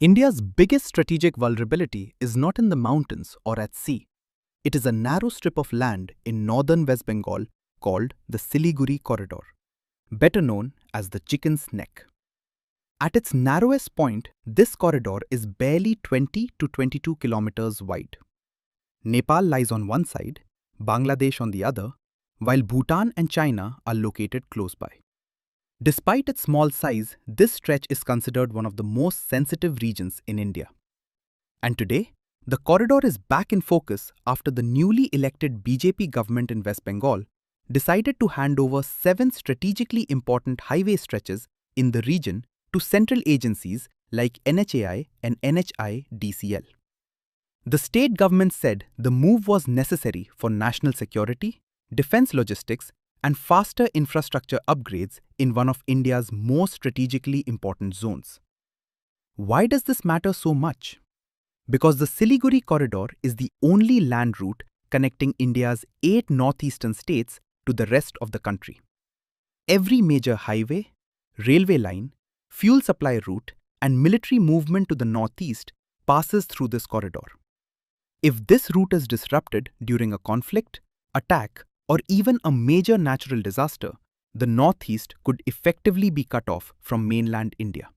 India's biggest strategic vulnerability is not in the mountains or at sea. It is a narrow strip of land in northern West Bengal called the Siliguri Corridor, better known as the Chicken's Neck. At its narrowest point, this corridor is barely 20 to 22 kilometers wide. Nepal lies on one side, Bangladesh on the other, while Bhutan and China are located close by. Despite its small size, this stretch is considered one of the most sensitive regions in India. And today, the corridor is back in focus after the newly elected BJP government in West Bengal decided to hand over 7 strategically important highway stretches in the region to central agencies like NHAI and NHIDCL. The state government said the move was necessary for national security, defense logistics, and faster infrastructure upgrades in one of India's most strategically important zones. Why does this matter so much? Because the Siliguri Corridor is the only land route connecting India's 8 northeastern states to the rest of the country. Every major highway, railway line, fuel supply route, and military movement to the northeast passes through this corridor. If this route is disrupted during a conflict, attack, or even a major natural disaster, the northeast could effectively be cut off from mainland India.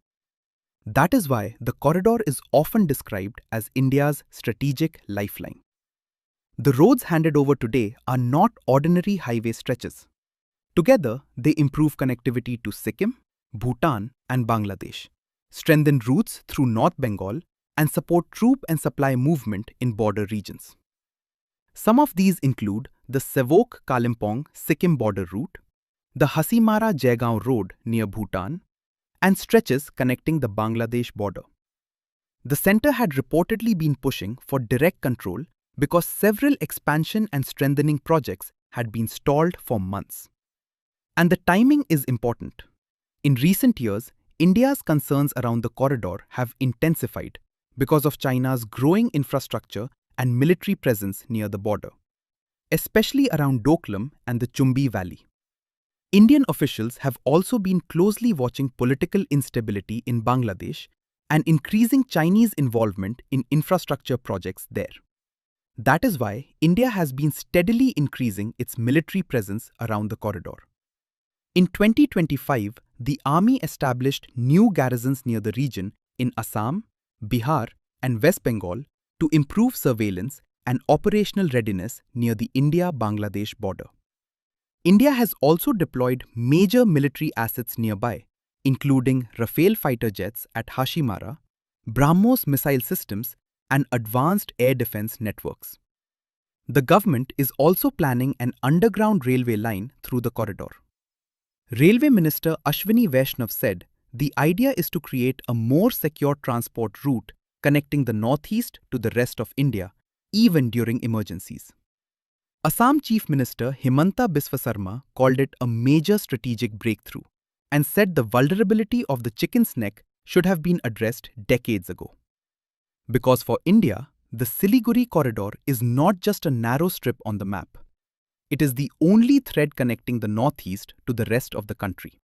That is why the corridor is often described as India's strategic lifeline. The roads handed over today are not ordinary highway stretches. Together, they improve connectivity to Sikkim, Bhutan, and Bangladesh, strengthen routes through North Bengal, and support troop and supply movement in border regions. Some of these include the Sevok-Kalimpong Sikkim border route, the Hasimara-Jaigaon road near Bhutan, and stretches connecting the Bangladesh border. The centre had reportedly been pushing for direct control because several expansion and strengthening projects had been stalled for months. And the timing is important. In recent years, India's concerns around the corridor have intensified because of China's growing infrastructure and military presence near the border, especially around Doklam and the Chumbi Valley. Indian officials have also been closely watching political instability in Bangladesh and increasing Chinese involvement in infrastructure projects there. That is why India has been steadily increasing its military presence around the corridor. In 2025, the army established new garrisons near the region in Assam, Bihar, and West Bengal to improve surveillance and operational readiness near the India-Bangladesh border. India has also deployed major military assets nearby, including Rafale fighter jets at Hashimara, BrahMos missile systems, and advanced air defense networks. The government is also planning an underground railway line through the corridor. Railway Minister Ashwini Vaishnav said the idea is to create a more secure transport route connecting the northeast to the rest of India, even during emergencies. Assam Chief Minister Himanta Biswa Sarma called it a major strategic breakthrough and said the vulnerability of the Chicken's Neck should have been addressed decades ago. Because for India, the Siliguri Corridor is not just a narrow strip on the map. It is the only thread connecting the northeast to the rest of the country.